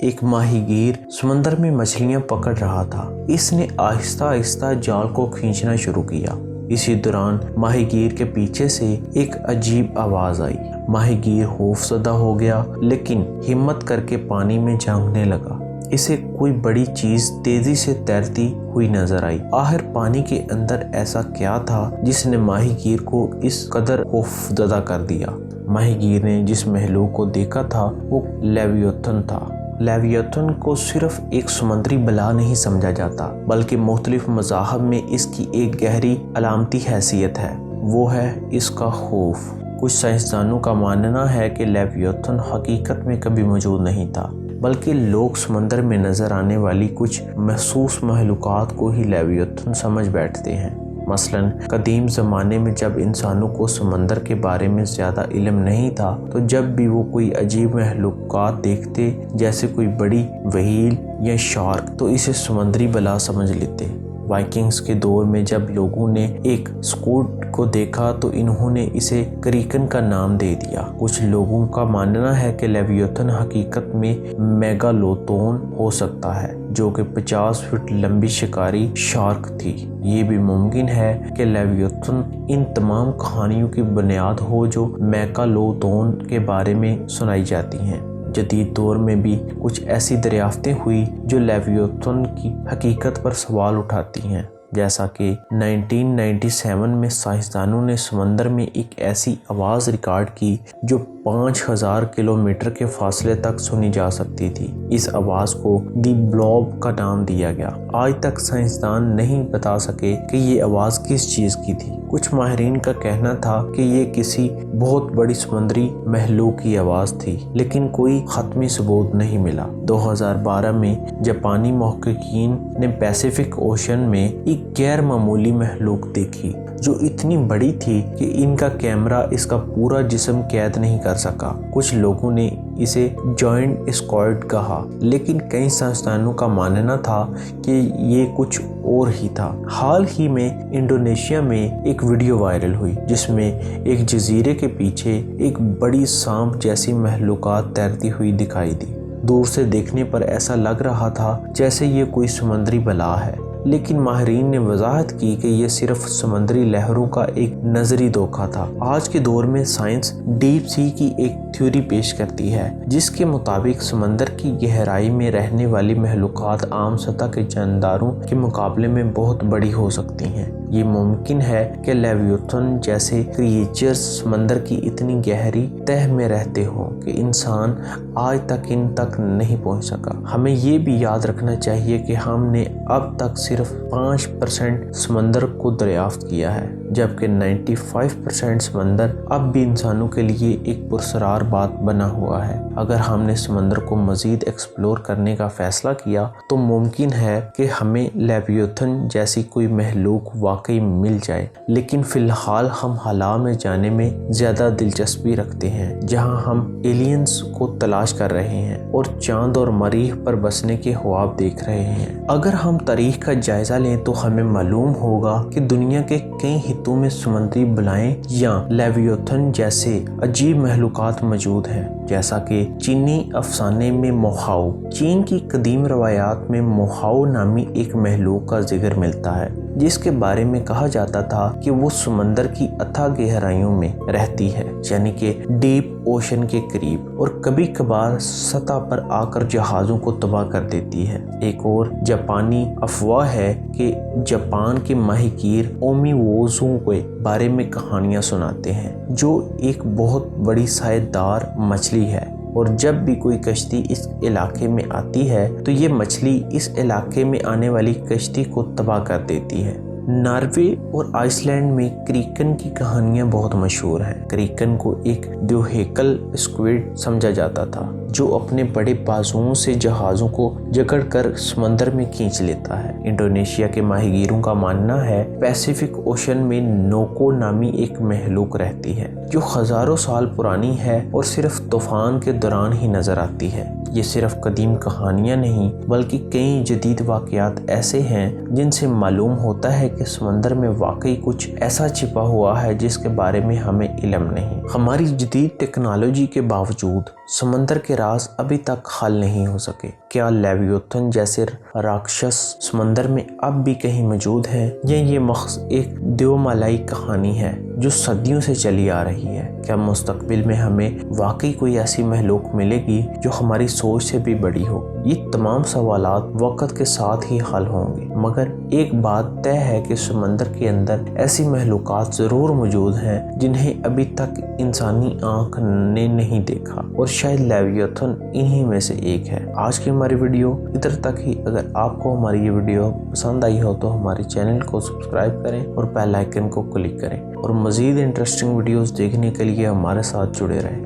ایک ماہی گیر سمندر میں مچھلیاں پکڑ رہا تھا۔ اس نے آہستہ آہستہ جال کو کھینچنا شروع کیا۔ اسی دوران ماہی گیر کے پیچھے سے ایک عجیب آواز آئی۔ ماہی گیر خوف زدہ ہو گیا لیکن ہمت کر کے پانی میں جھانکنے لگا۔ اسے کوئی بڑی چیز تیزی سے تیرتی ہوئی نظر آئی۔ آخر پانی کے اندر ایسا کیا تھا جس نے ماہی گیر کو اس قدر خوف زدہ کر دیا؟ ماہی گیر نے جس مخلوق کو دیکھا تھا وہ لیویاتھن تھا۔ لیویاتھن کو صرف ایک سمندری بلا نہیں سمجھا جاتا بلکہ مختلف مذاہب میں اس کی ایک گہری علامتی حیثیت ہے، وہ ہے اس کا خوف۔ کچھ سائنسدانوں کا ماننا ہے کہ لیویاتھن حقیقت میں کبھی موجود نہیں تھا بلکہ لوگ سمندر میں نظر آنے والی کچھ محسوس مخلوقات کو ہی لیویاتھن سمجھ بیٹھتے ہیں۔ مثلاً قدیم زمانے میں جب انسانوں کو سمندر کے بارے میں زیادہ علم نہیں تھا تو جب بھی وہ کوئی عجیب مخلوقات دیکھتے جیسے کوئی بڑی وہیل یا شارک تو اسے سمندری بلا سمجھ لیتے۔ وائکنگز کے دور میں جب لوگوں نے ایک سکوڈ کو دیکھا تو انہوں نے اسے کریکن کا نام دے دیا۔ کچھ لوگوں کا ماننا ہے کہ لیویاتھن حقیقت میں میگالوڈون ہو سکتا ہے جو کہ 50 فٹ لمبی شکاری شارک تھی۔ یہ بھی ممکن ہے کہ لیویاتھن ان تمام کہانیوں کی بنیاد ہو جو میگالوڈون کے بارے میں سنائی جاتی ہیں۔ جدید دور میں بھی کچھ ایسی دریافتیں ہوئی جو لیویاتھن کی حقیقت پر سوال اٹھاتی ہیں، جیسا کہ 1997 میں سائنسدانوں نے سمندر میں ایک ایسی آواز ریکارڈ کی جو 5000 کلومیٹر کے فاصلے تک سنی جا سکتی تھی۔ اس آواز کو دی بلوب کا نام دیا گیا۔ آج تک سائنسدان نہیں بتا سکے کہ یہ آواز کس چیز کی تھی۔ کچھ ماہرین کا کہنا تھا کہ یہ کسی بہت بڑی سمندری مخلوق کی آواز تھی لیکن کوئی حتمی ثبوت نہیں ملا۔ 2012 میں جاپانی محققین نے پیسیفک اوشن میں ایک غیر معمولی مخلوق دیکھی جو اتنی بڑی تھی کہ ان کا کیمرہ اس کا پورا جسم قید نہیں کر سکا۔ کچھ لوگوں نے اسے جوائنٹ اسکواڈ کہا لیکن کئی سائنسدانوں کا ماننا تھا کہ یہ کچھ اور ہی تھا۔ حال ہی میں انڈونیشیا میں ایک ویڈیو وائرل ہوئی جس میں ایک جزیرے کے پیچھے ایک بڑی سانپ جیسی مخلوقات تیرتی ہوئی دکھائی دی۔ دور سے دیکھنے پر ایسا لگ رہا تھا جیسے یہ کوئی سمندری بلا ہے، لیکن ماہرین نے وضاحت کی کہ یہ صرف سمندری لہروں کا ایک نظری دھوکہ تھا۔ آج کے دور میں سائنس ڈیپ سی کی ایک تھیوری پیش کرتی ہے جس کے مطابق سمندر کی گہرائی میں رہنے والی مخلوقات عام سطح کے جانداروں کے مقابلے میں بہت بڑی ہو سکتی ہیں۔ یہ ممکن ہے کہ لیویاتھن جیسے کریچرز سمندر کی اتنی گہری تہ میں رہتے ہوں کہ انسان آج تک ان تک نہیں پہنچ سکا۔ ہمیں یہ بھی یاد رکھنا چاہیے کہ ہم نے اب تک صرف 5% سمندر کو دریافت کیا ہے جبکہ 95% سمندر اب بھی انسانوں کے لیے ایک پراسرار بات بنا ہوا ہے۔ اگر ہم نے سمندر کو مزید ایکسپلور کرنے کا فیصلہ کیا تو ممکن ہے کہ ہمیں لیویاتھن جیسی کوئی مخلوق واقعی مل جائے، لیکن فی الحال ہم خلا میں جانے میں زیادہ دلچسپی رکھتے ہیں جہاں ہم ایلینز کو تلاش کر رہے ہیں اور چاند اور مریخ پر بسنے کے خواب دیکھ رہے ہیں۔ اگر ہم تاریخ کا جائزہ لیں تو ہمیں معلوم ہوگا کہ دنیا کے کئی خطوں میں سمندری بلائیں یا لیویاتھن جیسے عجیب مخلوقات موجود ہیں، جیسا کہ چینی افسانے میں موہاؤ۔ چین کی قدیم روایات میں موہاؤ نامی ایک مخلوق کا ذکر ملتا ہے جس کے بارے میں کہا جاتا تھا کہ وہ سمندر کی اتھاہ گہرائیوں میں رہتی ہے، یعنی کہ ڈیپ اوشن کے قریب، اور کبھی کبھار سطح پر آ کر جہازوں کو تباہ کر دیتی ہے۔ ایک اور جاپانی افواہ ہے کہ جاپان کے ماہی گیر اومیووزو کے بارے میں کہانیاں سناتے ہیں جو ایک بہت بڑی سائے دار مچھلی ہے، اور جب بھی کوئی کشتی اس علاقے میں آتی ہے تو یہ مچھلی اس علاقے میں آنے والی کشتی کو تباہ کر دیتی ہے۔ ناروے اور آئس لینڈ میں کریکن کی کہانیاں بہت مشہور ہیں۔ کریکن کو ایک دوہیکل اسکویڈ سمجھا جاتا تھا جو اپنے بڑے بازوؤں سے جہازوں کو جکڑ کر سمندر میں کھینچ لیتا ہے۔ انڈونیشیا کے ماہی گیروں کا ماننا ہے پیسیفک اوشن میں نوکو نامی ایک مخلوق رہتی ہے جو ہزاروں سال پرانی ہے اور صرف طوفان کے دوران ہی نظر آتی ہے۔ یہ صرف قدیم کہانیاں نہیں بلکہ کئی جدید واقعات ایسے ہیں جن سے معلوم ہوتا ہے کہ سمندر میں واقعی کچھ ایسا چھپا ہوا ہے جس کے بارے میں ہمیں علم نہیں۔ ہماری جدید ٹیکنالوجی کے باوجود سمندر کے راز ابھی تک حل نہیں ہو سکے۔ کیا لیویاتھن جیسے راکشس سمندر میں اب بھی کہیں موجود ہے، یا یہ محض ایک دیومالائی کہانی ہے جو صدیوں سے چلی آ رہی ہے؟ کیا مستقبل میں ہمیں واقعی کوئی ایسی مخلوق ملے گی جو ہماری سوچ سے بھی بڑی ہو؟ یہ تمام سوالات وقت کے ساتھ ہی حل ہوں گے، مگر ایک بات طے ہے کہ سمندر کے اندر ایسی مخلوقات ضرور موجود ہیں جنہیں ابھی تک انسانی آنکھ نے نہیں دیکھا، اور شاید لیویاتھن انہی میں سے ایک ہے۔ آج کی ہماری ویڈیو ادھر تک ہی۔ اگر آپ کو ہماری یہ ویڈیو پسند آئی ہو تو ہمارے چینل کو سبسکرائب کریں اور بیل آئیکن کو کلک کریں، اور مزید انٹرسٹنگ ویڈیوز دیکھنے کے لیے ہمارے ساتھ جڑے رہیں۔